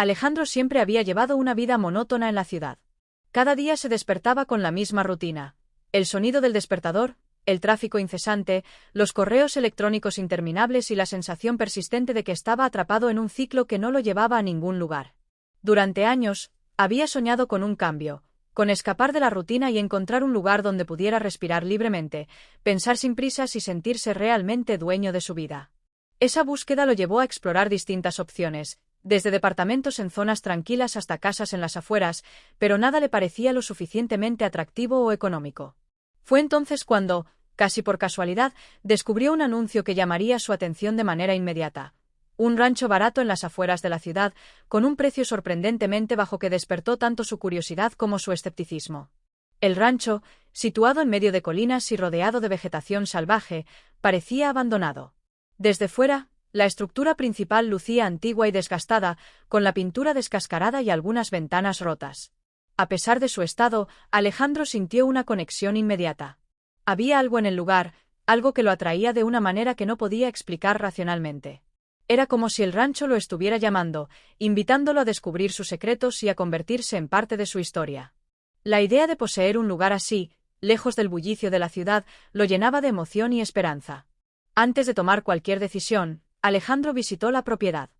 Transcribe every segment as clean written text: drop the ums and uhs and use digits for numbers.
Alejandro siempre había llevado una vida monótona en la ciudad. Cada día se despertaba con la misma rutina. El sonido del despertador, el tráfico incesante, los correos electrónicos interminables y la sensación persistente de que estaba atrapado en un ciclo que no lo llevaba a ningún lugar. Durante años, había soñado con un cambio, con escapar de la rutina y encontrar un lugar donde pudiera respirar libremente, pensar sin prisas y sentirse realmente dueño de su vida. Esa búsqueda lo llevó a explorar distintas opciones, desde departamentos en zonas tranquilas hasta casas en las afueras, pero nada le parecía lo suficientemente atractivo o económico. Fue entonces cuando, casi por casualidad, descubrió un anuncio que llamaría su atención de manera inmediata. Un rancho barato en las afueras de la ciudad, con un precio sorprendentemente bajo que despertó tanto su curiosidad como su escepticismo. El rancho, situado en medio de colinas y rodeado de vegetación salvaje, parecía abandonado. Desde fuera, la estructura principal lucía antigua y desgastada, con la pintura descascarada y algunas ventanas rotas. A pesar de su estado, Alejandro sintió una conexión inmediata. Había algo en el lugar, algo que lo atraía de una manera que no podía explicar racionalmente. Era como si el rancho lo estuviera llamando, invitándolo a descubrir sus secretos y a convertirse en parte de su historia. La idea de poseer un lugar así, lejos del bullicio de la ciudad, lo llenaba de emoción y esperanza. Antes de tomar cualquier decisión, Alejandro visitó la propiedad.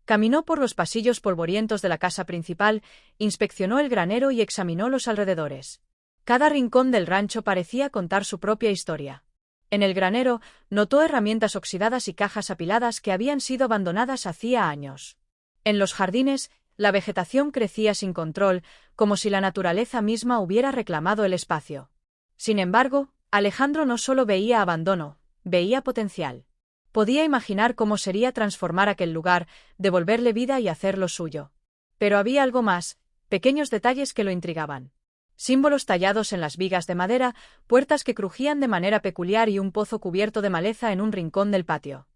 Caminó por los pasillos polvorientos de la casa principal, inspeccionó el granero y examinó los alrededores. Cada rincón del rancho parecía contar su propia historia. En el granero, notó herramientas oxidadas y cajas apiladas que habían sido abandonadas hacía años. En los jardines, la vegetación crecía sin control, como si la naturaleza misma hubiera reclamado el espacio. Sin embargo, Alejandro no solo veía abandono, veía potencial. Podía imaginar cómo sería transformar aquel lugar, devolverle vida y hacerlo suyo. Pero había algo más, pequeños detalles que lo intrigaban. Símbolos tallados en las vigas de madera, puertas que crujían de manera peculiar y un pozo cubierto de maleza en un rincón del patio.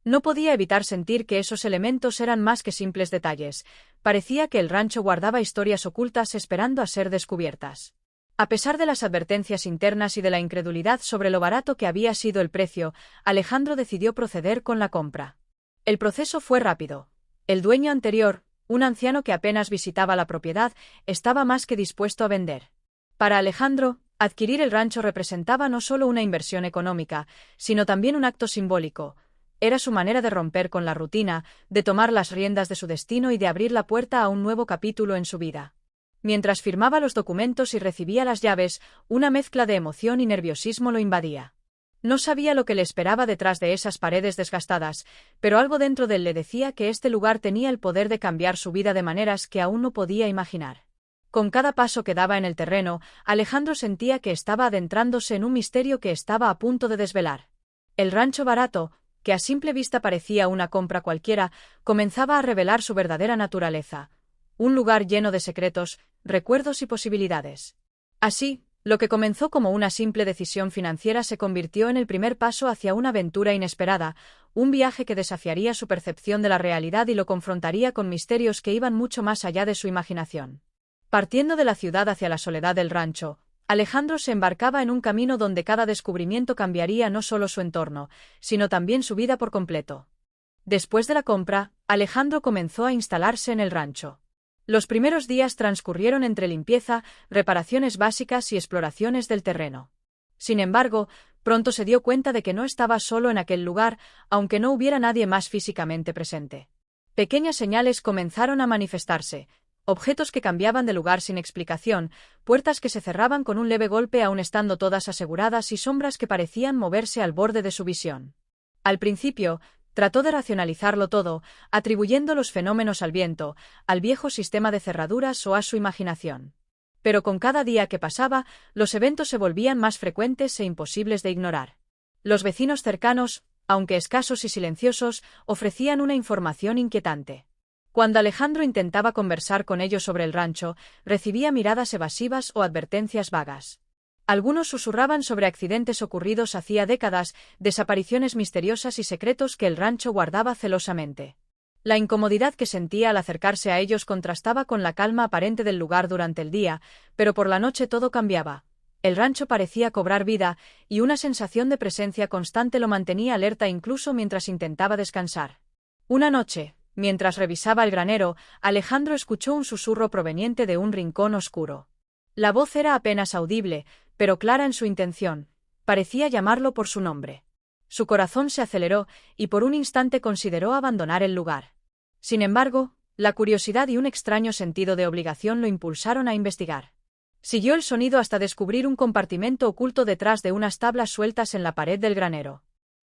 No podía evitar sentir que esos elementos eran más que simples detalles. Parecía que el rancho guardaba historias ocultas esperando a ser descubiertas. A pesar de las advertencias internas y de la incredulidad sobre lo barato que había sido el precio, Alejandro decidió proceder con la compra. El proceso fue rápido. El dueño anterior, un anciano que apenas visitaba la propiedad, estaba más que dispuesto a vender. Para Alejandro, adquirir el rancho representaba no solo una inversión económica, sino también un acto simbólico. Era su manera de romper con la rutina, de tomar las riendas de su destino y de abrir la puerta a un nuevo capítulo en su vida. Mientras firmaba los documentos y recibía las llaves, una mezcla de emoción y nerviosismo lo invadía. No sabía lo que le esperaba detrás de esas paredes desgastadas, pero algo dentro de él le decía que este lugar tenía el poder de cambiar su vida de maneras que aún no podía imaginar. Con cada paso que daba en el terreno, Alejandro sentía que estaba adentrándose en un misterio que estaba a punto de desvelar. El rancho barato, que a simple vista parecía una compra cualquiera, comenzaba a revelar su verdadera naturaleza. Un lugar lleno de secretos, recuerdos y posibilidades. Así, lo que comenzó como una simple decisión financiera se convirtió en el primer paso hacia una aventura inesperada, un viaje que desafiaría su percepción de la realidad y lo confrontaría con misterios que iban mucho más allá de su imaginación. Partiendo de la ciudad hacia la soledad del rancho, Alejandro se embarcaba en un camino donde cada descubrimiento cambiaría no solo su entorno, sino también su vida por completo. Después de la compra, Alejandro comenzó a instalarse en el rancho. Los primeros días transcurrieron entre limpieza, reparaciones básicas y exploraciones del terreno. Sin embargo, pronto se dio cuenta de que no estaba solo en aquel lugar, aunque no hubiera nadie más físicamente presente. Pequeñas señales comenzaron a manifestarse, objetos que cambiaban de lugar sin explicación, puertas que se cerraban con un leve golpe aun estando todas aseguradas y sombras que parecían moverse al borde de su visión. Al principio, trató de racionalizarlo todo, atribuyendo los fenómenos al viento, al viejo sistema de cerraduras o a su imaginación. Pero con cada día que pasaba, los eventos se volvían más frecuentes e imposibles de ignorar. Los vecinos cercanos, aunque escasos y silenciosos, ofrecían una información inquietante. Cuando Alejandro intentaba conversar con ellos sobre el rancho, recibía miradas evasivas o advertencias vagas. Algunos susurraban sobre accidentes ocurridos hacía décadas, desapariciones misteriosas y secretos que el rancho guardaba celosamente. La incomodidad que sentía al acercarse a ellos contrastaba con la calma aparente del lugar durante el día, pero por la noche todo cambiaba. El rancho parecía cobrar vida, y una sensación de presencia constante lo mantenía alerta incluso mientras intentaba descansar. Una noche, mientras revisaba el granero, Alejandro escuchó un susurro proveniente de un rincón oscuro. La voz era apenas audible, pero clara en su intención. Parecía llamarlo por su nombre. Su corazón se aceleró y por un instante consideró abandonar el lugar. Sin embargo, la curiosidad y un extraño sentido de obligación lo impulsaron a investigar. Siguió el sonido hasta descubrir un compartimento oculto detrás de unas tablas sueltas en la pared del granero.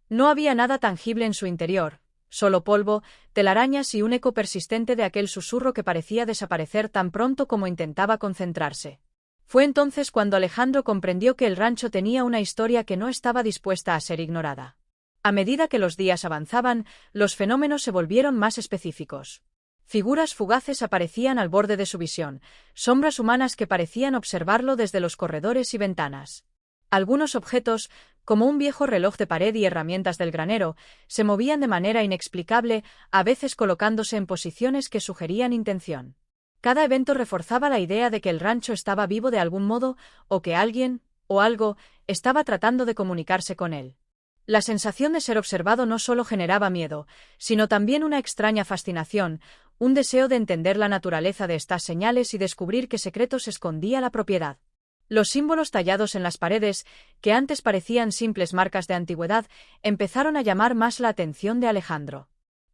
No había nada tangible en su interior, solo polvo, telarañas y un eco persistente de aquel susurro que parecía desaparecer tan pronto como intentaba concentrarse. Fue entonces cuando Alejandro comprendió que el rancho tenía una historia que no estaba dispuesta a ser ignorada. A medida que los días avanzaban, los fenómenos se volvieron más específicos. Figuras fugaces aparecían al borde de su visión, sombras humanas que parecían observarlo desde los corredores y ventanas. Algunos objetos, como un viejo reloj de pared y herramientas del granero, se movían de manera inexplicable, a veces colocándose en posiciones que sugerían intención. Cada evento reforzaba la idea de que el rancho estaba vivo de algún modo, o que alguien, o algo, estaba tratando de comunicarse con él. La sensación de ser observado no solo generaba miedo, sino también una extraña fascinación, un deseo de entender la naturaleza de estas señales y descubrir qué secretos escondía la propiedad. Los símbolos tallados en las paredes, que antes parecían simples marcas de antigüedad, empezaron a llamar más la atención de Alejandro.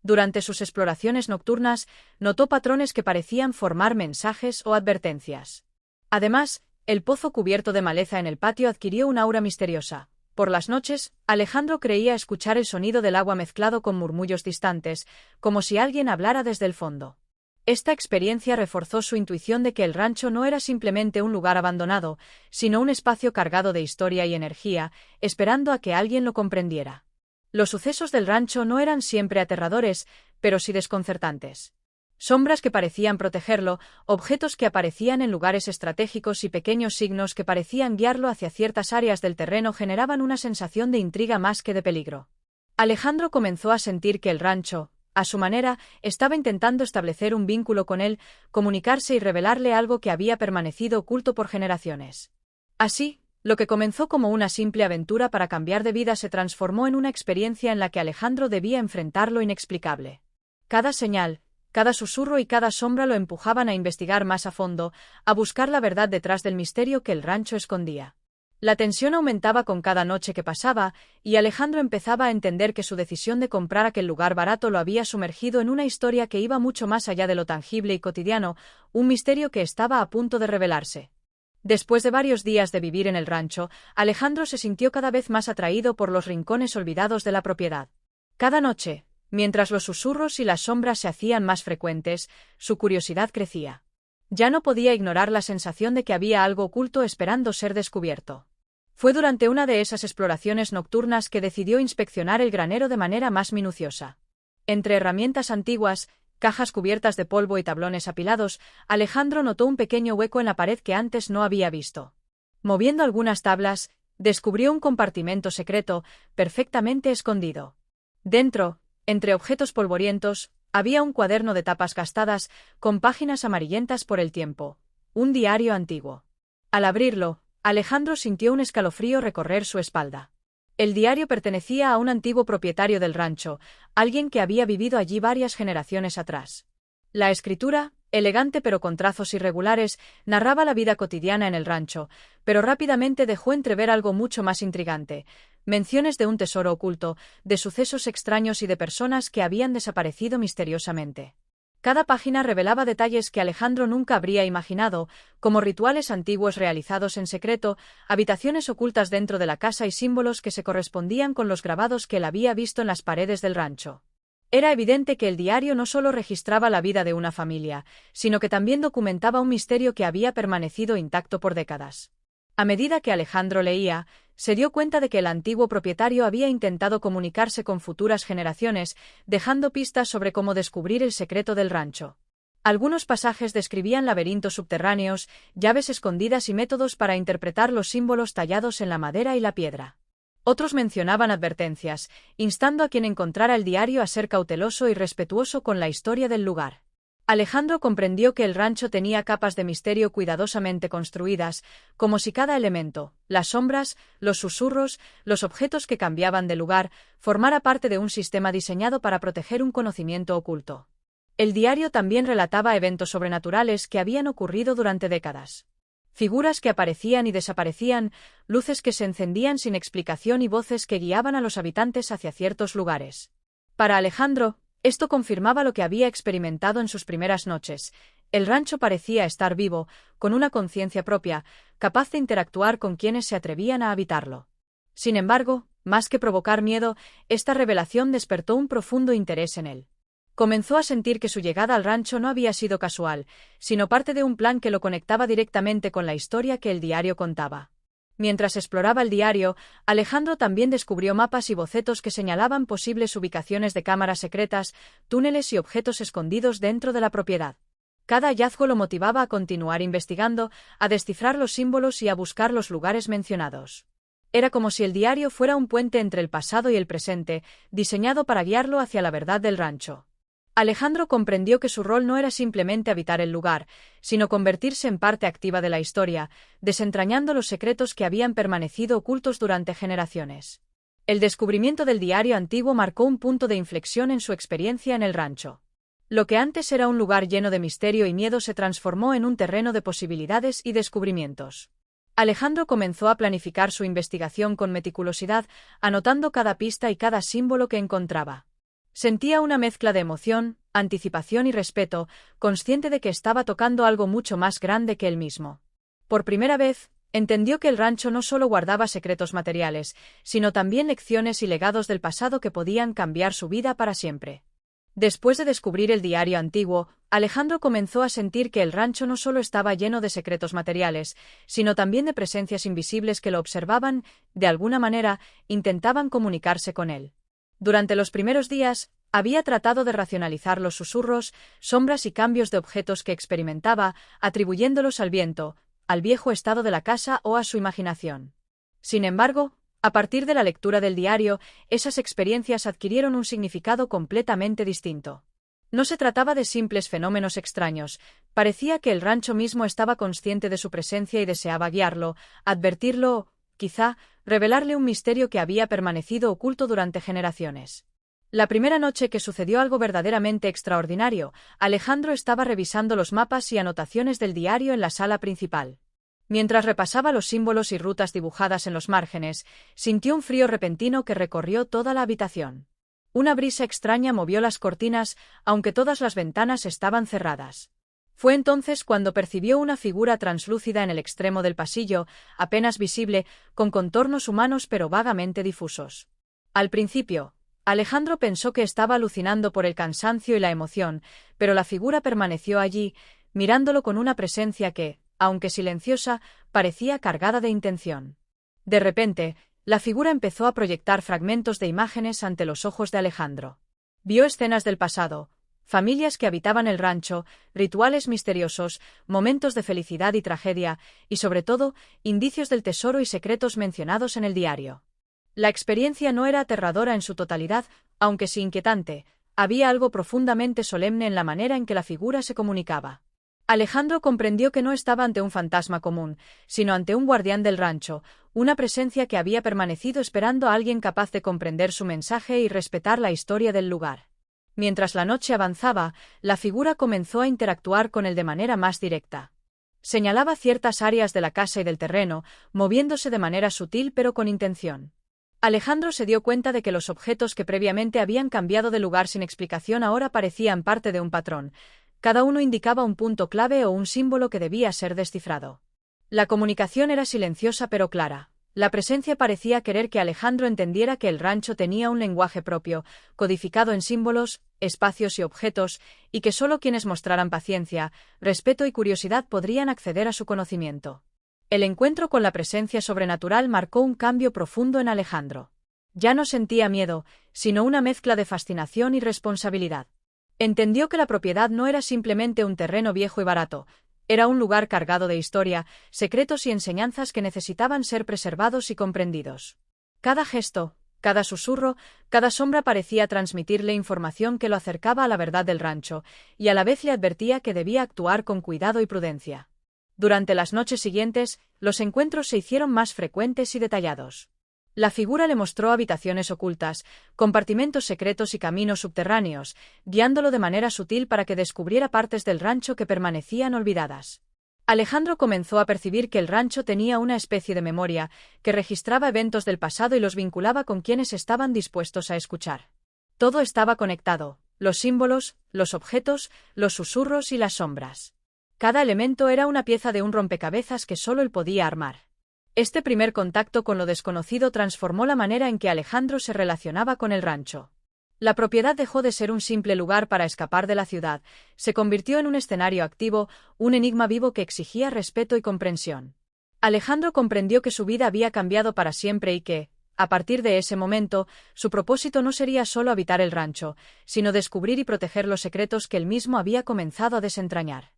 Durante sus exploraciones nocturnas, notó patrones que parecían formar mensajes o advertencias. Además, el pozo cubierto de maleza en el patio adquirió un aura misteriosa. Por las noches, Alejandro creía escuchar el sonido del agua mezclado con murmullos distantes, como si alguien hablara desde el fondo. Esta experiencia reforzó su intuición de que el rancho no era simplemente un lugar abandonado, sino un espacio cargado de historia y energía, esperando a que alguien lo comprendiera. Los sucesos del rancho no eran siempre aterradores, pero sí desconcertantes. Sombras que parecían protegerlo, objetos que aparecían en lugares estratégicos y pequeños signos que parecían guiarlo hacia ciertas áreas del terreno generaban una sensación de intriga más que de peligro. Alejandro comenzó a sentir que el rancho, a su manera, estaba intentando establecer un vínculo con él, comunicarse y revelarle algo que había permanecido oculto por generaciones. Así, lo que comenzó como una simple aventura para cambiar de vida se transformó en una experiencia en la que Alejandro debía enfrentar lo inexplicable. Cada señal, cada susurro y cada sombra lo empujaban a investigar más a fondo, a buscar la verdad detrás del misterio que el rancho escondía. La tensión aumentaba con cada noche que pasaba, y Alejandro empezaba a entender que su decisión de comprar aquel lugar barato lo había sumergido en una historia que iba mucho más allá de lo tangible y cotidiano, un misterio que estaba a punto de revelarse. Después de varios días de vivir en el rancho, Alejandro se sintió cada vez más atraído por los rincones olvidados de la propiedad. Cada noche, mientras los susurros y las sombras se hacían más frecuentes, su curiosidad crecía. Ya no podía ignorar la sensación de que había algo oculto esperando ser descubierto. Fue durante una de esas exploraciones nocturnas que decidió inspeccionar el granero de manera más minuciosa. Entre herramientas antiguas, cajas cubiertas de polvo y tablones apilados, Alejandro notó un pequeño hueco en la pared que antes no había visto. Moviendo algunas tablas, descubrió un compartimento secreto, perfectamente escondido. Dentro, entre objetos polvorientos, había un cuaderno de tapas gastadas, con páginas amarillentas por el tiempo. Un diario antiguo. Al abrirlo, Alejandro sintió un escalofrío recorrer su espalda. El diario pertenecía a un antiguo propietario del rancho, alguien que había vivido allí varias generaciones atrás. La escritura, elegante pero con trazos irregulares, narraba la vida cotidiana en el rancho, pero rápidamente dejó entrever algo mucho más intrigante: menciones de un tesoro oculto, de sucesos extraños y de personas que habían desaparecido misteriosamente. Cada página revelaba detalles que Alejandro nunca habría imaginado, como rituales antiguos realizados en secreto, habitaciones ocultas dentro de la casa y símbolos que se correspondían con los grabados que él había visto en las paredes del rancho. Era evidente que el diario no solo registraba la vida de una familia, sino que también documentaba un misterio que había permanecido intacto por décadas. A medida que Alejandro leía, se dio cuenta de que el antiguo propietario había intentado comunicarse con futuras generaciones, dejando pistas sobre cómo descubrir el secreto del rancho. Algunos pasajes describían laberintos subterráneos, llaves escondidas y métodos para interpretar los símbolos tallados en la madera y la piedra. Otros mencionaban advertencias, instando a quien encontrara el diario a ser cauteloso y respetuoso con la historia del lugar. Alejandro comprendió que el rancho tenía capas de misterio cuidadosamente construidas, como si cada elemento, las sombras, los susurros, los objetos que cambiaban de lugar, formara parte de un sistema diseñado para proteger un conocimiento oculto. El diario también relataba eventos sobrenaturales que habían ocurrido durante décadas. Figuras que aparecían y desaparecían, luces que se encendían sin explicación y voces que guiaban a los habitantes hacia ciertos lugares. Para Alejandro, esto confirmaba lo que había experimentado en sus primeras noches. El rancho parecía estar vivo, con una conciencia propia, capaz de interactuar con quienes se atrevían a habitarlo. Sin embargo, más que provocar miedo, esta revelación despertó un profundo interés en él. Comenzó a sentir que su llegada al rancho no había sido casual, sino parte de un plan que lo conectaba directamente con la historia que el diario contaba. Mientras exploraba el diario, Alejandro también descubrió mapas y bocetos que señalaban posibles ubicaciones de cámaras secretas, túneles y objetos escondidos dentro de la propiedad. Cada hallazgo lo motivaba a continuar investigando, a descifrar los símbolos y a buscar los lugares mencionados. Era como si el diario fuera un puente entre el pasado y el presente, diseñado para guiarlo hacia la verdad del rancho. Alejandro comprendió que su rol no era simplemente habitar el lugar, sino convertirse en parte activa de la historia, desentrañando los secretos que habían permanecido ocultos durante generaciones. El descubrimiento del diario antiguo marcó un punto de inflexión en su experiencia en el rancho. Lo que antes era un lugar lleno de misterio y miedo se transformó en un terreno de posibilidades y descubrimientos. Alejandro comenzó a planificar su investigación con meticulosidad, anotando cada pista y cada símbolo que encontraba. Sentía una mezcla de emoción, anticipación y respeto, consciente de que estaba tocando algo mucho más grande que él mismo. Por primera vez, entendió que el rancho no solo guardaba secretos materiales, sino también lecciones y legados del pasado que podían cambiar su vida para siempre. Después de descubrir el diario antiguo, Alejandro comenzó a sentir que el rancho no solo estaba lleno de secretos materiales, sino también de presencias invisibles que lo observaban, de alguna manera, intentaban comunicarse con él. Durante los primeros días, había tratado de racionalizar los susurros, sombras y cambios de objetos que experimentaba, atribuyéndolos al viento, al viejo estado de la casa o a su imaginación. Sin embargo, a partir de la lectura del diario, esas experiencias adquirieron un significado completamente distinto. No se trataba de simples fenómenos extraños, parecía que el rancho mismo estaba consciente de su presencia y deseaba guiarlo, advertirlo, quizá, revelarle un misterio que había permanecido oculto durante generaciones. La primera noche que sucedió algo verdaderamente extraordinario, Alejandro estaba revisando los mapas y anotaciones del diario en la sala principal. Mientras repasaba los símbolos y rutas dibujadas en los márgenes, sintió un frío repentino que recorrió toda la habitación. Una brisa extraña movió las cortinas, aunque todas las ventanas estaban cerradas. Fue entonces cuando percibió una figura translúcida en el extremo del pasillo, apenas visible, con contornos humanos pero vagamente difusos. Al principio, Alejandro pensó que estaba alucinando por el cansancio y la emoción, pero la figura permaneció allí, mirándolo con una presencia que, aunque silenciosa, parecía cargada de intención. De repente, la figura empezó a proyectar fragmentos de imágenes ante los ojos de Alejandro. Vio escenas del pasado, familias que habitaban el rancho, rituales misteriosos, momentos de felicidad y tragedia, y sobre todo, indicios del tesoro y secretos mencionados en el diario. La experiencia no era aterradora en su totalidad, aunque sí inquietante, había algo profundamente solemne en la manera en que la figura se comunicaba. Alejandro comprendió que no estaba ante un fantasma común, sino ante un guardián del rancho, una presencia que había permanecido esperando a alguien capaz de comprender su mensaje y respetar la historia del lugar. Mientras la noche avanzaba, la figura comenzó a interactuar con él de manera más directa. Señalaba ciertas áreas de la casa y del terreno, moviéndose de manera sutil pero con intención. Alejandro se dio cuenta de que los objetos que previamente habían cambiado de lugar sin explicación ahora parecían parte de un patrón. Cada uno indicaba un punto clave o un símbolo que debía ser descifrado. La comunicación era silenciosa pero clara. La presencia parecía querer que Alejandro entendiera que el rancho tenía un lenguaje propio, codificado en símbolos, espacios y objetos, y que solo quienes mostraran paciencia, respeto y curiosidad podrían acceder a su conocimiento. El encuentro con la presencia sobrenatural marcó un cambio profundo en Alejandro. Ya no sentía miedo, sino una mezcla de fascinación y responsabilidad. Entendió que la propiedad no era simplemente un terreno viejo y barato, era un lugar cargado de historia, secretos y enseñanzas que necesitaban ser preservados y comprendidos. Cada gesto, cada susurro, cada sombra parecía transmitirle información que lo acercaba a la verdad del rancho, y a la vez le advertía que debía actuar con cuidado y prudencia. Durante las noches siguientes, los encuentros se hicieron más frecuentes y detallados. La figura le mostró habitaciones ocultas, compartimentos secretos y caminos subterráneos, guiándolo de manera sutil para que descubriera partes del rancho que permanecían olvidadas. Alejandro comenzó a percibir que el rancho tenía una especie de memoria, que registraba eventos del pasado y los vinculaba con quienes estaban dispuestos a escuchar. Todo estaba conectado, los símbolos, los objetos, los susurros y las sombras. Cada elemento era una pieza de un rompecabezas que solo él podía armar. Este primer contacto con lo desconocido transformó la manera en que Alejandro se relacionaba con el rancho. La propiedad dejó de ser un simple lugar para escapar de la ciudad, se convirtió en un escenario activo, un enigma vivo que exigía respeto y comprensión. Alejandro comprendió que su vida había cambiado para siempre y que, a partir de ese momento, su propósito no sería solo habitar el rancho, sino descubrir y proteger los secretos que él mismo había comenzado a desentrañar.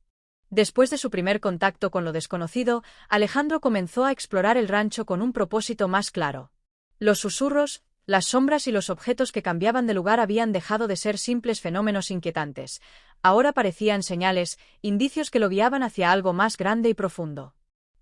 Después de su primer contacto con lo desconocido, Alejandro comenzó a explorar el rancho con un propósito más claro. Los susurros, las sombras y los objetos que cambiaban de lugar habían dejado de ser simples fenómenos inquietantes. Ahora parecían señales, indicios que lo guiaban hacia algo más grande y profundo.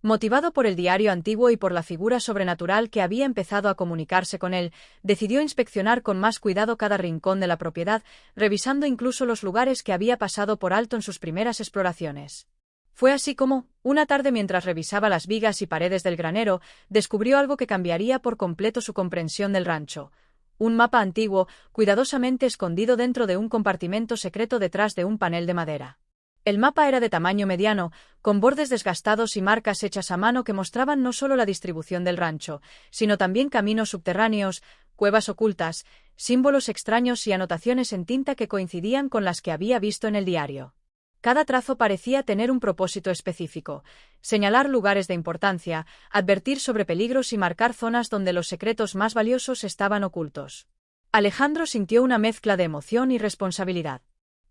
Motivado por el diario antiguo y por la figura sobrenatural que había empezado a comunicarse con él, decidió inspeccionar con más cuidado cada rincón de la propiedad, revisando incluso los lugares que había pasado por alto en sus primeras exploraciones. Fue así como, una tarde mientras revisaba las vigas y paredes del granero, descubrió algo que cambiaría por completo su comprensión del rancho. Un mapa antiguo, cuidadosamente escondido dentro de un compartimento secreto detrás de un panel de madera. El mapa era de tamaño mediano, con bordes desgastados y marcas hechas a mano que mostraban no solo la distribución del rancho, sino también caminos subterráneos, cuevas ocultas, símbolos extraños y anotaciones en tinta que coincidían con las que había visto en el diario. Cada trazo parecía tener un propósito específico: señalar lugares de importancia, advertir sobre peligros y marcar zonas donde los secretos más valiosos estaban ocultos. Alejandro sintió una mezcla de emoción y responsabilidad.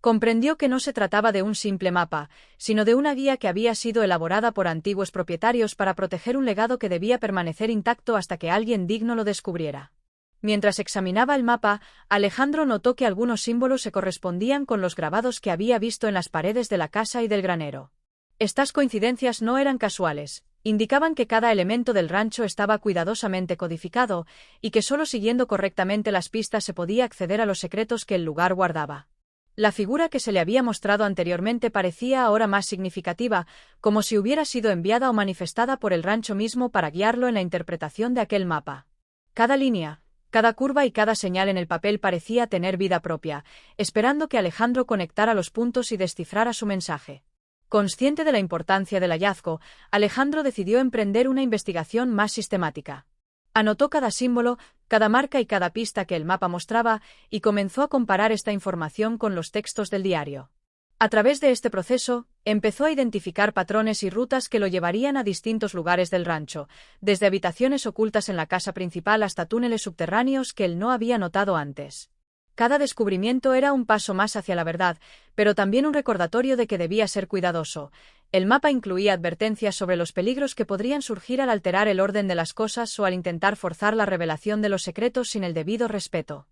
Comprendió que no se trataba de un simple mapa, sino de una guía que había sido elaborada por antiguos propietarios para proteger un legado que debía permanecer intacto hasta que alguien digno lo descubriera. Mientras examinaba el mapa, Alejandro notó que algunos símbolos se correspondían con los grabados que había visto en las paredes de la casa y del granero. Estas coincidencias no eran casuales, indicaban que cada elemento del rancho estaba cuidadosamente codificado, y que solo siguiendo correctamente las pistas se podía acceder a los secretos que el lugar guardaba. La figura que se le había mostrado anteriormente parecía ahora más significativa, como si hubiera sido enviada o manifestada por el rancho mismo para guiarlo en la interpretación de aquel mapa. Cada línea, cada curva y cada señal en el papel parecía tener vida propia, esperando que Alejandro conectara los puntos y descifrara su mensaje. Consciente de la importancia del hallazgo, Alejandro decidió emprender una investigación más sistemática. Anotó cada símbolo, cada marca y cada pista que el mapa mostraba, y comenzó a comparar esta información con los textos del diario. A través de este proceso, empezó a identificar patrones y rutas que lo llevarían a distintos lugares del rancho, desde habitaciones ocultas en la casa principal hasta túneles subterráneos que él no había notado antes. Cada descubrimiento era un paso más hacia la verdad, pero también un recordatorio de que debía ser cuidadoso. El mapa incluía advertencias sobre los peligros que podrían surgir al alterar el orden de las cosas o al intentar forzar la revelación de los secretos sin el debido respeto.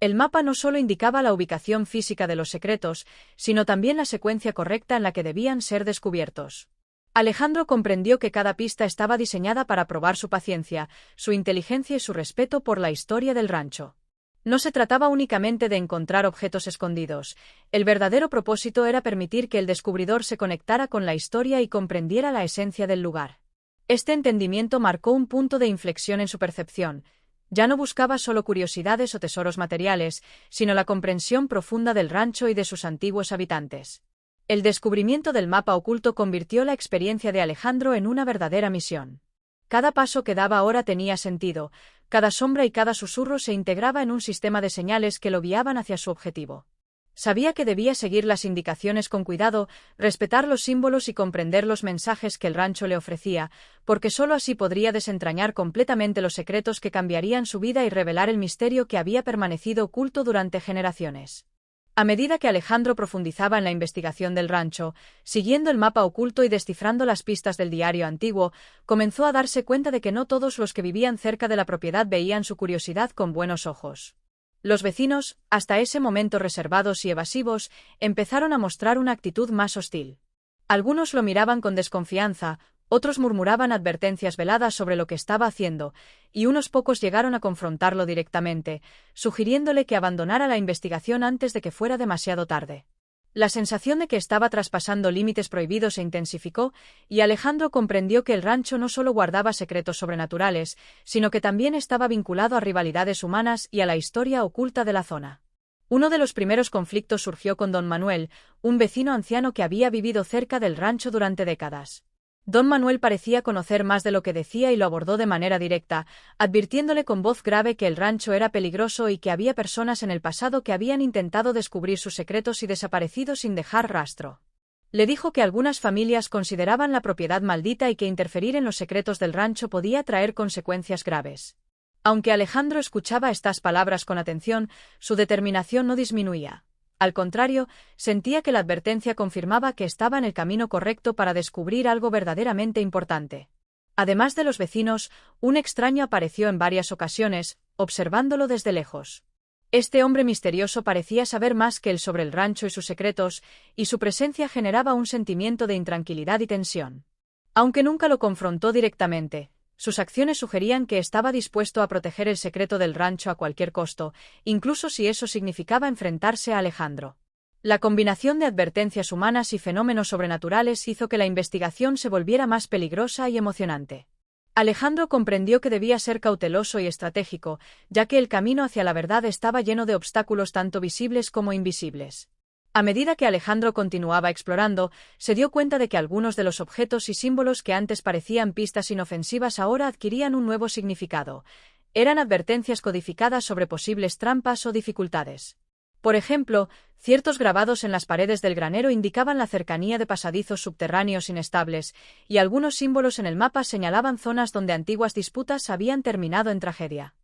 El mapa no solo indicaba la ubicación física de los secretos, sino también la secuencia correcta en la que debían ser descubiertos. Alejandro comprendió que cada pista estaba diseñada para probar su paciencia, su inteligencia y su respeto por la historia del rancho. No se trataba únicamente de encontrar objetos escondidos. El verdadero propósito era permitir que el descubridor se conectara con la historia y comprendiera la esencia del lugar. Este entendimiento marcó un punto de inflexión en su percepción. Ya no buscaba solo curiosidades o tesoros materiales, sino la comprensión profunda del rancho y de sus antiguos habitantes. El descubrimiento del mapa oculto convirtió la experiencia de Alejandro en una verdadera misión. Cada paso que daba ahora tenía sentido, cada sombra y cada susurro se integraba en un sistema de señales que lo guiaban hacia su objetivo. Sabía que debía seguir las indicaciones con cuidado, respetar los símbolos y comprender los mensajes que el rancho le ofrecía, porque sólo así podría desentrañar completamente los secretos que cambiarían su vida y revelar el misterio que había permanecido oculto durante generaciones. A medida que Alejandro profundizaba en la investigación del rancho, siguiendo el mapa oculto y descifrando las pistas del diario antiguo, comenzó a darse cuenta de que no todos los que vivían cerca de la propiedad veían su curiosidad con buenos ojos. Los vecinos, hasta ese momento reservados y evasivos, empezaron a mostrar una actitud más hostil. Algunos lo miraban con desconfianza, Otros murmuraban advertencias veladas sobre lo que estaba haciendo, y unos pocos llegaron a confrontarlo directamente, sugiriéndole que abandonara la investigación antes de que fuera demasiado tarde. La sensación de que estaba traspasando límites prohibidos se intensificó, y Alejandro comprendió que el rancho no solo guardaba secretos sobrenaturales, sino que también estaba vinculado a rivalidades humanas y a la historia oculta de la zona. Uno de los primeros conflictos surgió con don Manuel, un vecino anciano que había vivido cerca del rancho durante décadas. Don Manuel parecía conocer más de lo que decía y lo abordó de manera directa, advirtiéndole con voz grave que el rancho era peligroso y que había personas en el pasado que habían intentado descubrir sus secretos y desaparecido sin dejar rastro. Le dijo que algunas familias consideraban la propiedad maldita y que interferir en los secretos del rancho podía traer consecuencias graves. Aunque Alejandro escuchaba estas palabras con atención, su determinación no disminuía. Al contrario, sentía que la advertencia confirmaba que estaba en el camino correcto para descubrir algo verdaderamente importante. Además de los vecinos, un extraño apareció en varias ocasiones, observándolo desde lejos. Este hombre misterioso parecía saber más que él sobre el rancho y sus secretos, y su presencia generaba un sentimiento de intranquilidad y tensión. Aunque nunca lo confrontó directamente, sus acciones sugerían que estaba dispuesto a proteger el secreto del rancho a cualquier costo, incluso si eso significaba enfrentarse a Alejandro. La combinación de advertencias humanas y fenómenos sobrenaturales hizo que la investigación se volviera más peligrosa y emocionante. Alejandro comprendió que debía ser cauteloso y estratégico, ya que el camino hacia la verdad estaba lleno de obstáculos tanto visibles como invisibles. A medida que Alejandro continuaba explorando, se dio cuenta de que algunos de los objetos y símbolos que antes parecían pistas inofensivas ahora adquirían un nuevo significado. Eran advertencias codificadas sobre posibles trampas o dificultades. Por ejemplo, ciertos grabados en las paredes del granero indicaban la cercanía de pasadizos subterráneos inestables, y algunos símbolos en el mapa señalaban zonas donde antiguas disputas habían terminado en tragedia.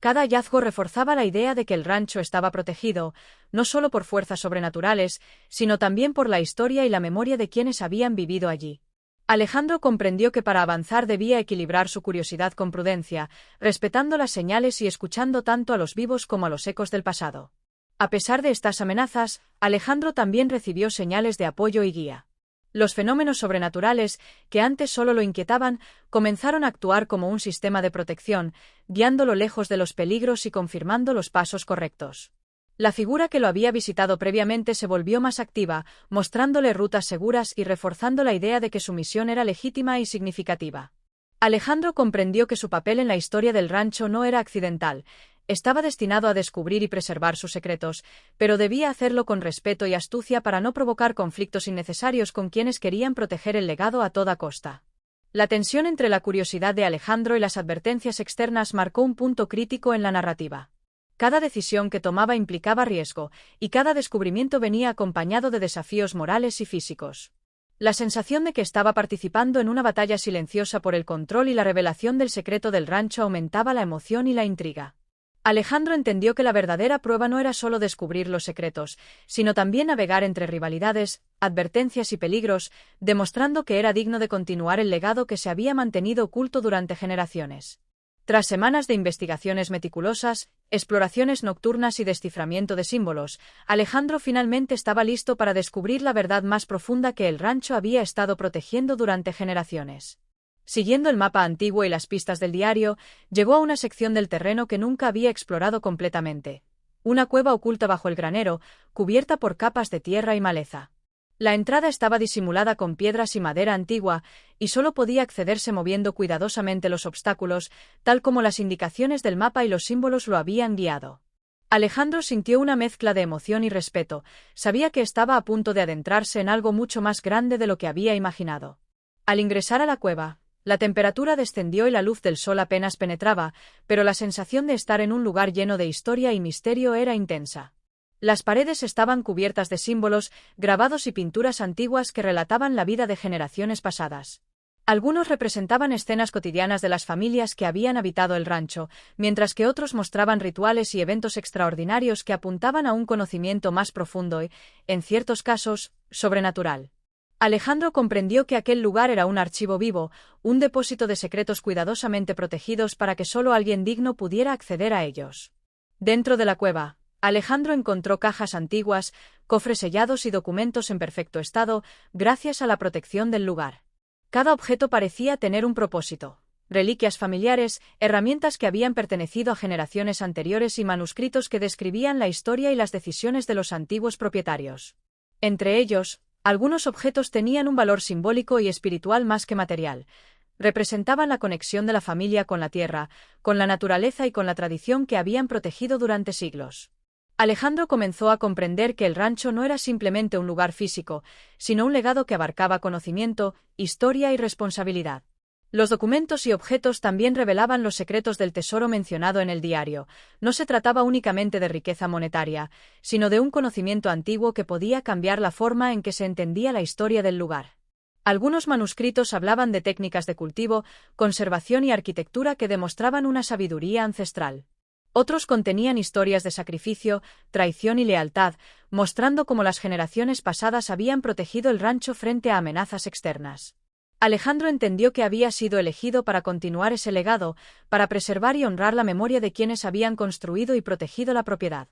Cada hallazgo reforzaba la idea de que el rancho estaba protegido, no solo por fuerzas sobrenaturales, sino también por la historia y la memoria de quienes habían vivido allí. Alejandro comprendió que para avanzar debía equilibrar su curiosidad con prudencia, respetando las señales y escuchando tanto a los vivos como a los ecos del pasado. A pesar de estas amenazas, Alejandro también recibió señales de apoyo y guía. Los fenómenos sobrenaturales, que antes solo lo inquietaban, comenzaron a actuar como un sistema de protección, guiándolo lejos de los peligros y confirmando los pasos correctos. La figura que lo había visitado previamente se volvió más activa, mostrándole rutas seguras y reforzando la idea de que su misión era legítima y significativa. Alejandro comprendió que su papel en la historia del rancho no era accidental. Estaba destinado a descubrir y preservar sus secretos, pero debía hacerlo con respeto y astucia para no provocar conflictos innecesarios con quienes querían proteger el legado a toda costa. La tensión entre la curiosidad de Alejandro y las advertencias externas marcó un punto crítico en la narrativa. Cada decisión que tomaba implicaba riesgo, y cada descubrimiento venía acompañado de desafíos morales y físicos. La sensación de que estaba participando en una batalla silenciosa por el control y la revelación del secreto del rancho aumentaba la emoción y la intriga. Alejandro entendió que la verdadera prueba no era solo descubrir los secretos, sino también navegar entre rivalidades, advertencias y peligros, demostrando que era digno de continuar el legado que se había mantenido oculto durante generaciones. Tras semanas de investigaciones meticulosas, exploraciones nocturnas y desciframiento de símbolos, Alejandro finalmente estaba listo para descubrir la verdad más profunda que el rancho había estado protegiendo durante generaciones. Siguiendo el mapa antiguo y las pistas del diario, llegó a una sección del terreno que nunca había explorado completamente. Una cueva oculta bajo el granero, cubierta por capas de tierra y maleza. La entrada estaba disimulada con piedras y madera antigua, y solo podía accederse moviendo cuidadosamente los obstáculos, tal como las indicaciones del mapa y los símbolos lo habían guiado. Alejandro sintió una mezcla de emoción y respeto, sabía que estaba a punto de adentrarse en algo mucho más grande de lo que había imaginado. Al ingresar a la cueva, la temperatura descendió y la luz del sol apenas penetraba, pero la sensación de estar en un lugar lleno de historia y misterio era intensa. Las paredes estaban cubiertas de símbolos, grabados y pinturas antiguas que relataban la vida de generaciones pasadas. Algunos representaban escenas cotidianas de las familias que habían habitado el rancho, mientras que otros mostraban rituales y eventos extraordinarios que apuntaban a un conocimiento más profundo y, en ciertos casos, sobrenatural. Alejandro comprendió que aquel lugar era un archivo vivo, un depósito de secretos cuidadosamente protegidos para que solo alguien digno pudiera acceder a ellos. Dentro de la cueva, Alejandro encontró cajas antiguas, cofres sellados y documentos en perfecto estado, gracias a la protección del lugar. Cada objeto parecía tener un propósito. Reliquias familiares, herramientas que habían pertenecido a generaciones anteriores y manuscritos que describían la historia y las decisiones de los antiguos propietarios. Entre ellos, algunos objetos tenían un valor simbólico y espiritual más que material. Representaban la conexión de la familia con la tierra, con la naturaleza y con la tradición que habían protegido durante siglos. Alejandro comenzó a comprender que el rancho no era simplemente un lugar físico, sino un legado que abarcaba conocimiento, historia y responsabilidad. Los documentos y objetos también revelaban los secretos del tesoro mencionado en el diario. No se trataba únicamente de riqueza monetaria, sino de un conocimiento antiguo que podía cambiar la forma en que se entendía la historia del lugar. Algunos manuscritos hablaban de técnicas de cultivo, conservación y arquitectura que demostraban una sabiduría ancestral. Otros contenían historias de sacrificio, traición y lealtad, mostrando cómo las generaciones pasadas habían protegido el rancho frente a amenazas externas. Alejandro entendió que había sido elegido para continuar ese legado, para preservar y honrar la memoria de quienes habían construido y protegido la propiedad.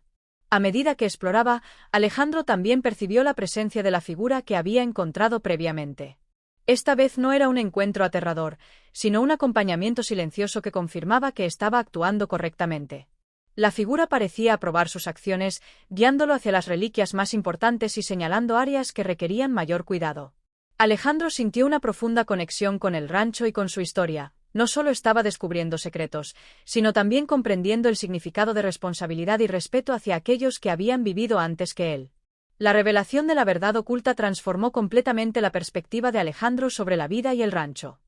A medida que exploraba, Alejandro también percibió la presencia de la figura que había encontrado previamente. Esta vez no era un encuentro aterrador, sino un acompañamiento silencioso que confirmaba que estaba actuando correctamente. La figura parecía aprobar sus acciones, guiándolo hacia las reliquias más importantes y señalando áreas que requerían mayor cuidado. Alejandro sintió una profunda conexión con el rancho y con su historia. No solo estaba descubriendo secretos, sino también comprendiendo el significado de responsabilidad y respeto hacia aquellos que habían vivido antes que él. La revelación de la verdad oculta transformó completamente la perspectiva de Alejandro sobre la vida y el rancho.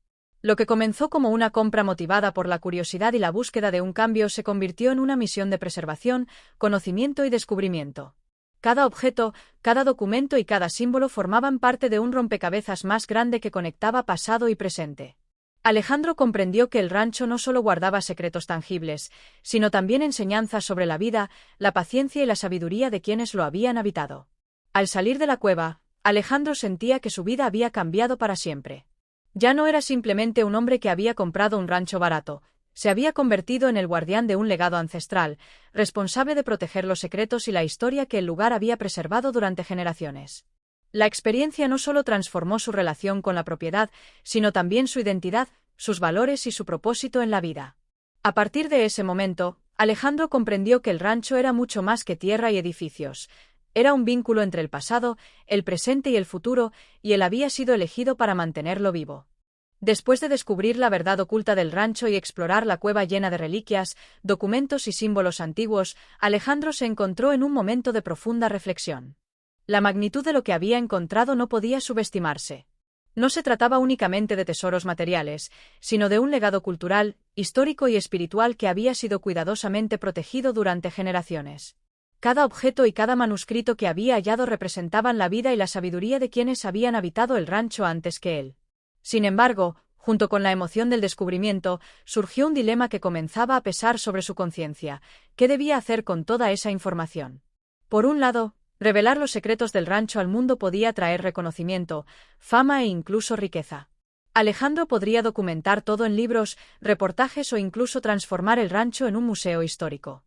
Lo que comenzó como una compra motivada por la curiosidad y la búsqueda de un cambio se convirtió en una misión de preservación, conocimiento y descubrimiento. Cada objeto, cada documento y cada símbolo formaban parte de un rompecabezas más grande que conectaba pasado y presente. Alejandro comprendió que el rancho no solo guardaba secretos tangibles, sino también enseñanzas sobre la vida, la paciencia y la sabiduría de quienes lo habían habitado. Al salir de la cueva, Alejandro sentía que su vida había cambiado para siempre. Ya no era simplemente un hombre que había comprado un rancho barato, se había convertido en el guardián de un legado ancestral, responsable de proteger los secretos y la historia que el lugar había preservado durante generaciones. La experiencia no solo transformó su relación con la propiedad, sino también su identidad, sus valores y su propósito en la vida. A partir de ese momento, Alejandro comprendió que el rancho era mucho más que tierra y edificios. Era un vínculo entre el pasado, el presente y el futuro, y él había sido elegido para mantenerlo vivo. Después de descubrir la verdad oculta del rancho y explorar la cueva llena de reliquias, documentos y símbolos antiguos, Alejandro se encontró en un momento de profunda reflexión. La magnitud de lo que había encontrado no podía subestimarse. No se trataba únicamente de tesoros materiales, sino de un legado cultural, histórico y espiritual que había sido cuidadosamente protegido durante generaciones. Cada objeto y cada manuscrito que había hallado representaban la vida y la sabiduría de quienes habían habitado el rancho antes que él. Sin embargo, junto con la emoción del descubrimiento, surgió un dilema que comenzaba a pesar sobre su conciencia. ¿Qué debía hacer con toda esa información? Por un lado, revelar los secretos del rancho al mundo podía traer reconocimiento, fama e incluso riqueza. Alejandro podría documentar todo en libros, reportajes o incluso transformar el rancho en un museo histórico.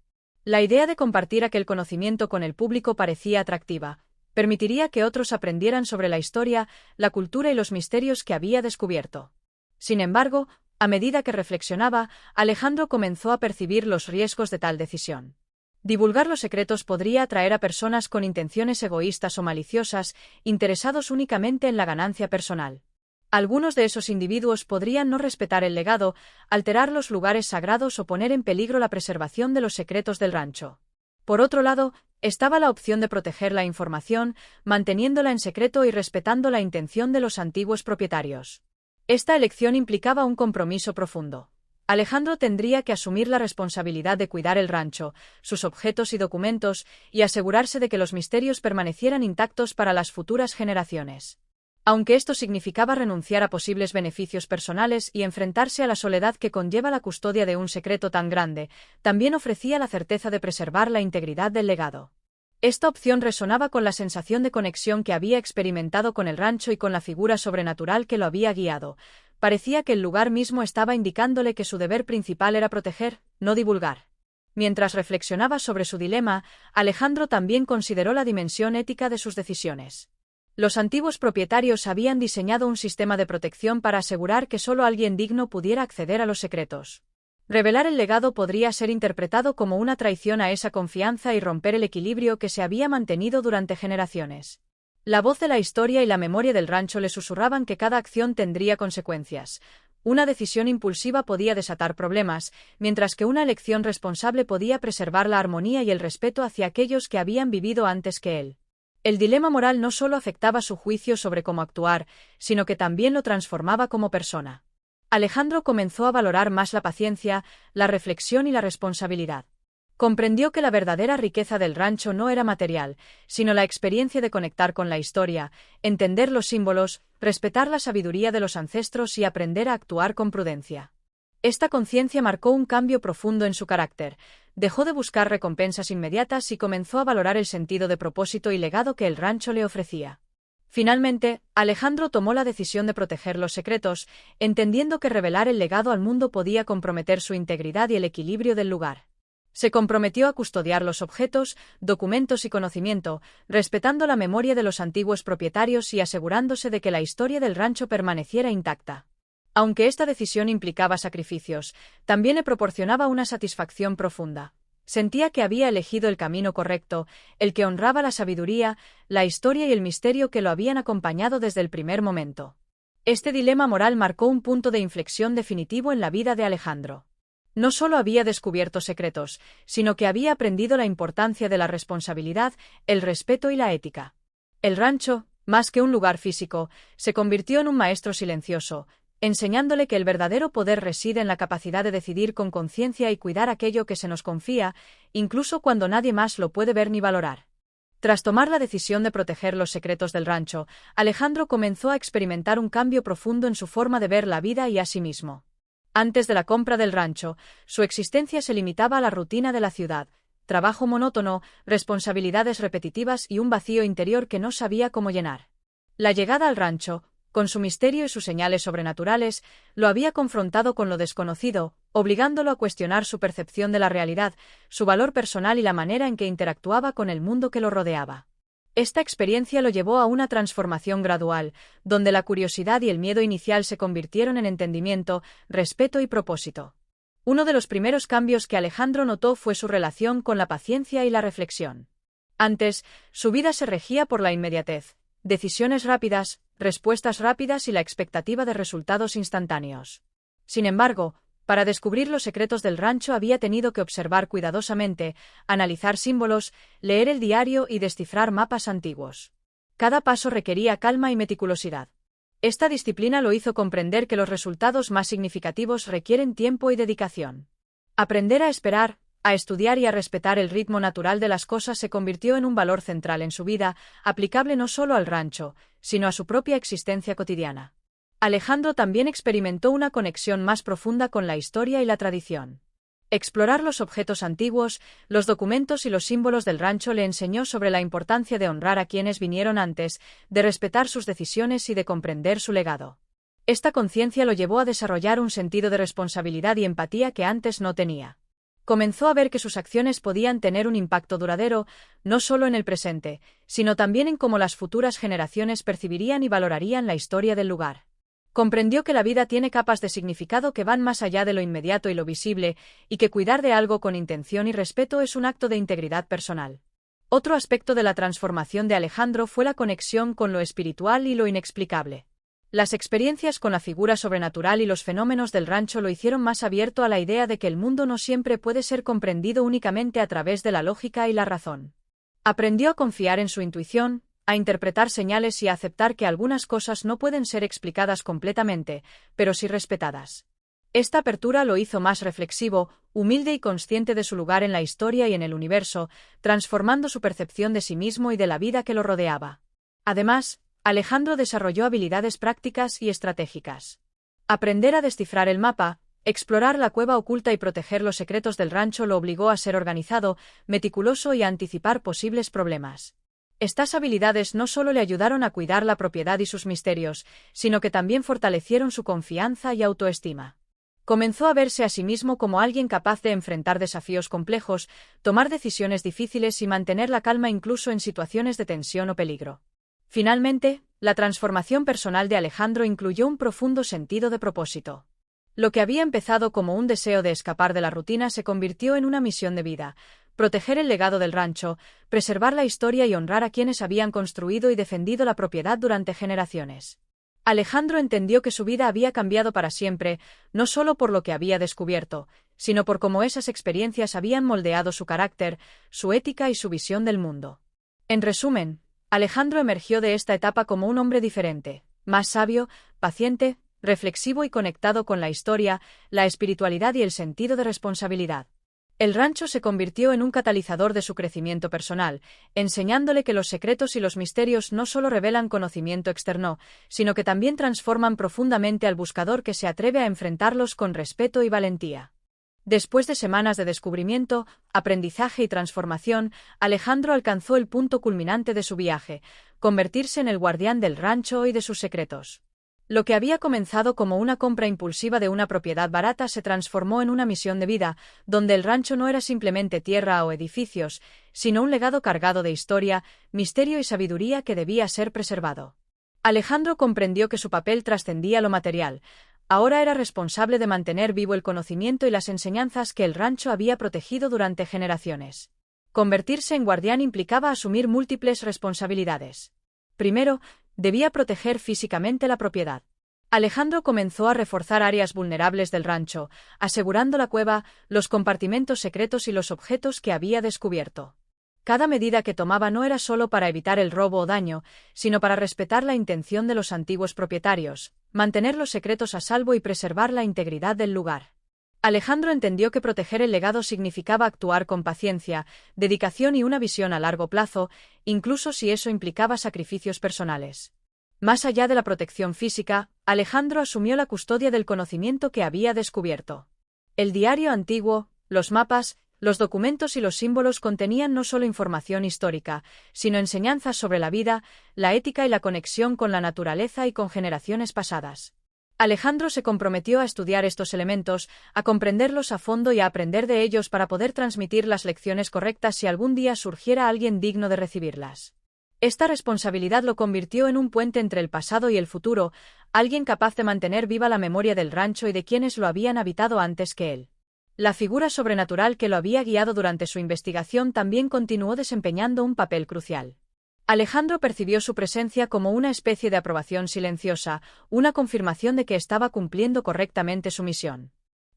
La idea de compartir aquel conocimiento con el público parecía atractiva. Permitiría que otros aprendieran sobre la historia, la cultura y los misterios que había descubierto. Sin embargo, a medida que reflexionaba, Alejandro comenzó a percibir los riesgos de tal decisión. Divulgar los secretos podría atraer a personas con intenciones egoístas o maliciosas, interesados únicamente en la ganancia personal. Algunos de esos individuos podrían no respetar el legado, alterar los lugares sagrados o poner en peligro la preservación de los secretos del rancho. Por otro lado, estaba la opción de proteger la información, manteniéndola en secreto y respetando la intención de los antiguos propietarios. Esta elección implicaba un compromiso profundo. Alejandro tendría que asumir la responsabilidad de cuidar el rancho, sus objetos y documentos, y asegurarse de que los misterios permanecieran intactos para las futuras generaciones. Aunque esto significaba renunciar a posibles beneficios personales y enfrentarse a la soledad que conlleva la custodia de un secreto tan grande, también ofrecía la certeza de preservar la integridad del legado. Esta opción resonaba con la sensación de conexión que había experimentado con el rancho y con la figura sobrenatural que lo había guiado. Parecía que el lugar mismo estaba indicándole que su deber principal era proteger, no divulgar. Mientras reflexionaba sobre su dilema, Alejandro también consideró la dimensión ética de sus decisiones. Los antiguos propietarios habían diseñado un sistema de protección para asegurar que solo alguien digno pudiera acceder a los secretos. Revelar el legado podría ser interpretado como una traición a esa confianza y romper el equilibrio que se había mantenido durante generaciones. La voz de la historia y la memoria del rancho le susurraban que cada acción tendría consecuencias. Una decisión impulsiva podía desatar problemas, mientras que una elección responsable podía preservar la armonía y el respeto hacia aquellos que habían vivido antes que él. El dilema moral no solo afectaba su juicio sobre cómo actuar, sino que también lo transformaba como persona. Alejandro comenzó a valorar más la paciencia, la reflexión y la responsabilidad. Comprendió que la verdadera riqueza del rancho no era material, sino la experiencia de conectar con la historia, entender los símbolos, respetar la sabiduría de los ancestros y aprender a actuar con prudencia. Esta conciencia marcó un cambio profundo en su carácter. Dejó de buscar recompensas inmediatas y comenzó a valorar el sentido de propósito y legado que el rancho le ofrecía. Finalmente, Alejandro tomó la decisión de proteger los secretos, entendiendo que revelar el legado al mundo podía comprometer su integridad y el equilibrio del lugar. Se comprometió a custodiar los objetos, documentos y conocimiento, respetando la memoria de los antiguos propietarios y asegurándose de que la historia del rancho permaneciera intacta. Aunque esta decisión implicaba sacrificios, también le proporcionaba una satisfacción profunda. Sentía que había elegido el camino correcto, el que honraba la sabiduría, la historia y el misterio que lo habían acompañado desde el primer momento. Este dilema moral marcó un punto de inflexión definitivo en la vida de Alejandro. No solo había descubierto secretos, sino que había aprendido la importancia de la responsabilidad, el respeto y la ética. El rancho, más que un lugar físico, se convirtió en un maestro silencioso, enseñándole que el verdadero poder reside en la capacidad de decidir con conciencia y cuidar aquello que se nos confía, incluso cuando nadie más lo puede ver ni valorar. Tras tomar la decisión de proteger los secretos del rancho, Alejandro comenzó a experimentar un cambio profundo en su forma de ver la vida y a sí mismo. Antes de la compra del rancho, su existencia se limitaba a la rutina de la ciudad, trabajo monótono, responsabilidades repetitivas y un vacío interior que no sabía cómo llenar. La llegada al rancho, con su misterio y sus señales sobrenaturales, lo había confrontado con lo desconocido, obligándolo a cuestionar su percepción de la realidad, su valor personal y la manera en que interactuaba con el mundo que lo rodeaba. Esta experiencia lo llevó a una transformación gradual, donde la curiosidad y el miedo inicial se convirtieron en entendimiento, respeto y propósito. Uno de los primeros cambios que Alejandro notó fue su relación con la paciencia y la reflexión. Antes, su vida se regía por la inmediatez, decisiones rápidas, respuestas rápidas y la expectativa de resultados instantáneos. Sin embargo, para descubrir los secretos del rancho había tenido que observar cuidadosamente, analizar símbolos, leer el diario y descifrar mapas antiguos. Cada paso requería calma y meticulosidad. Esta disciplina lo hizo comprender que los resultados más significativos requieren tiempo y dedicación. Aprender a esperar, a estudiar y a respetar el ritmo natural de las cosas se convirtió en un valor central en su vida, aplicable no solo al rancho, sino a su propia existencia cotidiana. Alejandro también experimentó una conexión más profunda con la historia y la tradición. Explorar los objetos antiguos, los documentos y los símbolos del rancho le enseñó sobre la importancia de honrar a quienes vinieron antes, de respetar sus decisiones y de comprender su legado. Esta conciencia lo llevó a desarrollar un sentido de responsabilidad y empatía que antes no tenía. Comenzó a ver que sus acciones podían tener un impacto duradero, no solo en el presente, sino también en cómo las futuras generaciones percibirían y valorarían la historia del lugar. Comprendió que la vida tiene capas de significado que van más allá de lo inmediato y lo visible, y que cuidar de algo con intención y respeto es un acto de integridad personal. Otro aspecto de la transformación de Alejandro fue la conexión con lo espiritual y lo inexplicable. Las experiencias con la figura sobrenatural y los fenómenos del rancho lo hicieron más abierto a la idea de que el mundo no siempre puede ser comprendido únicamente a través de la lógica y la razón. Aprendió a confiar en su intuición, a interpretar señales y a aceptar que algunas cosas no pueden ser explicadas completamente, pero sí respetadas. Esta apertura lo hizo más reflexivo, humilde y consciente de su lugar en la historia y en el universo, transformando su percepción de sí mismo y de la vida que lo rodeaba. Además, Alejandro desarrolló habilidades prácticas y estratégicas. Aprender a descifrar el mapa, explorar la cueva oculta y proteger los secretos del rancho lo obligó a ser organizado, meticuloso y a anticipar posibles problemas. Estas habilidades no solo le ayudaron a cuidar la propiedad y sus misterios, sino que también fortalecieron su confianza y autoestima. Comenzó a verse a sí mismo como alguien capaz de enfrentar desafíos complejos, tomar decisiones difíciles y mantener la calma incluso en situaciones de tensión o peligro. Finalmente, la transformación personal de Alejandro incluyó un profundo sentido de propósito. Lo que había empezado como un deseo de escapar de la rutina se convirtió en una misión de vida: proteger el legado del rancho, preservar la historia y honrar a quienes habían construido y defendido la propiedad durante generaciones. Alejandro entendió que su vida había cambiado para siempre, no solo por lo que había descubierto, sino por cómo esas experiencias habían moldeado su carácter, su ética y su visión del mundo. En resumen, Alejandro emergió de esta etapa como un hombre diferente, más sabio, paciente, reflexivo y conectado con la historia, la espiritualidad y el sentido de responsabilidad. El rancho se convirtió en un catalizador de su crecimiento personal, enseñándole que los secretos y los misterios no solo revelan conocimiento externo, sino que también transforman profundamente al buscador que se atreve a enfrentarlos con respeto y valentía. Después de semanas de descubrimiento, aprendizaje y transformación, Alejandro alcanzó el punto culminante de su viaje: convertirse en el guardián del rancho y de sus secretos. Lo que había comenzado como una compra impulsiva de una propiedad barata se transformó en una misión de vida, donde el rancho no era simplemente tierra o edificios, sino un legado cargado de historia, misterio y sabiduría que debía ser preservado. Alejandro comprendió que su papel trascendía lo material. Ahora era responsable de mantener vivo el conocimiento y las enseñanzas que el rancho había protegido durante generaciones. Convertirse en guardián implicaba asumir múltiples responsabilidades. Primero, debía proteger físicamente la propiedad. Alejandro comenzó a reforzar áreas vulnerables del rancho, asegurando la cueva, los compartimentos secretos y los objetos que había descubierto. Cada medida que tomaba no era solo para evitar el robo o daño, sino para respetar la intención de los antiguos propietarios, mantener los secretos a salvo y preservar la integridad del lugar. Alejandro entendió que proteger el legado significaba actuar con paciencia, dedicación y una visión a largo plazo, incluso si eso implicaba sacrificios personales. Más allá de la protección física, Alejandro asumió la custodia del conocimiento que había descubierto. El diario antiguo, los mapas, los documentos y los símbolos contenían no solo información histórica, sino enseñanzas sobre la vida, la ética y la conexión con la naturaleza y con generaciones pasadas. Alejandro se comprometió a estudiar estos elementos, a comprenderlos a fondo y a aprender de ellos para poder transmitir las lecciones correctas si algún día surgiera alguien digno de recibirlas. Esta responsabilidad lo convirtió en un puente entre el pasado y el futuro, alguien capaz de mantener viva la memoria del rancho y de quienes lo habían habitado antes que él. La figura sobrenatural que lo había guiado durante su investigación también continuó desempeñando un papel crucial. Alejandro percibió su presencia como una especie de aprobación silenciosa, una confirmación de que estaba cumpliendo correctamente su misión.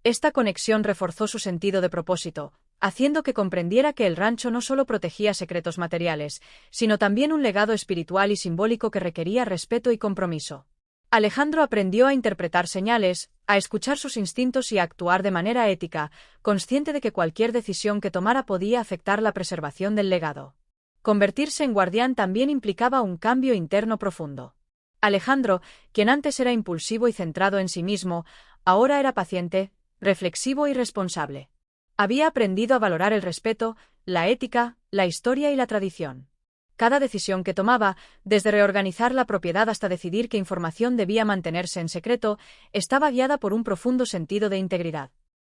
Esta conexión reforzó su sentido de propósito, haciendo que comprendiera que el rancho no solo protegía secretos materiales, sino también un legado espiritual y simbólico que requería respeto y compromiso. Alejandro aprendió a interpretar señales, a escuchar sus instintos y a actuar de manera ética, consciente de que cualquier decisión que tomara podía afectar la preservación del legado. Convertirse en guardián también implicaba un cambio interno profundo. Alejandro, quien antes era impulsivo y centrado en sí mismo, ahora era paciente, reflexivo y responsable. Había aprendido a valorar el respeto, la ética, la historia y la tradición. Cada decisión que tomaba, desde reorganizar la propiedad hasta decidir qué información debía mantenerse en secreto, estaba guiada por un profundo sentido de integridad.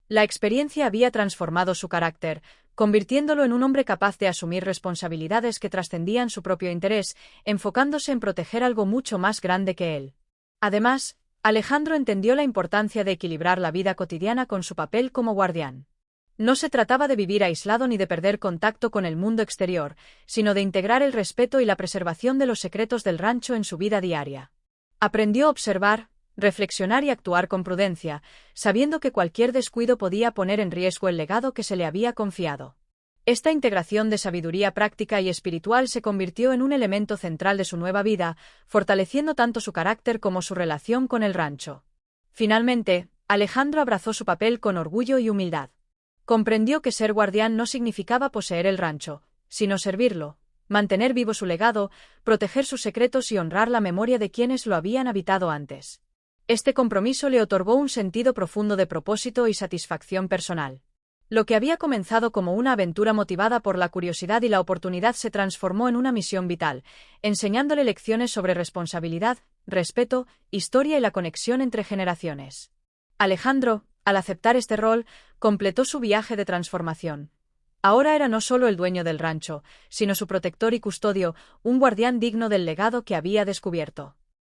La experiencia había transformado su carácter, convirtiéndolo en un hombre capaz de asumir responsabilidades que trascendían su propio interés, enfocándose en proteger algo mucho más grande que él. Además, Alejandro entendió la importancia de equilibrar la vida cotidiana con su papel como guardián. No se trataba de vivir aislado ni de perder contacto con el mundo exterior, sino de integrar el respeto y la preservación de los secretos del rancho en su vida diaria. Aprendió a observar, reflexionar y actuar con prudencia, sabiendo que cualquier descuido podía poner en riesgo el legado que se le había confiado. Esta integración de sabiduría práctica y espiritual se convirtió en un elemento central de su nueva vida, fortaleciendo tanto su carácter como su relación con el rancho. Finalmente, Alejandro abrazó su papel con orgullo y humildad. Comprendió que ser guardián no significaba poseer el rancho, sino servirlo, mantener vivo su legado, proteger sus secretos y honrar la memoria de quienes lo habían habitado antes. Este compromiso le otorgó un sentido profundo de propósito y satisfacción personal. Lo que había comenzado como una aventura motivada por la curiosidad y la oportunidad se transformó en una misión vital, enseñándole lecciones sobre responsabilidad, respeto, historia y la conexión entre generaciones. Alejandro, al aceptar este rol, completó su viaje de transformación. Ahora era no solo el dueño del rancho, sino su protector y custodio, un guardián digno del legado que había descubierto.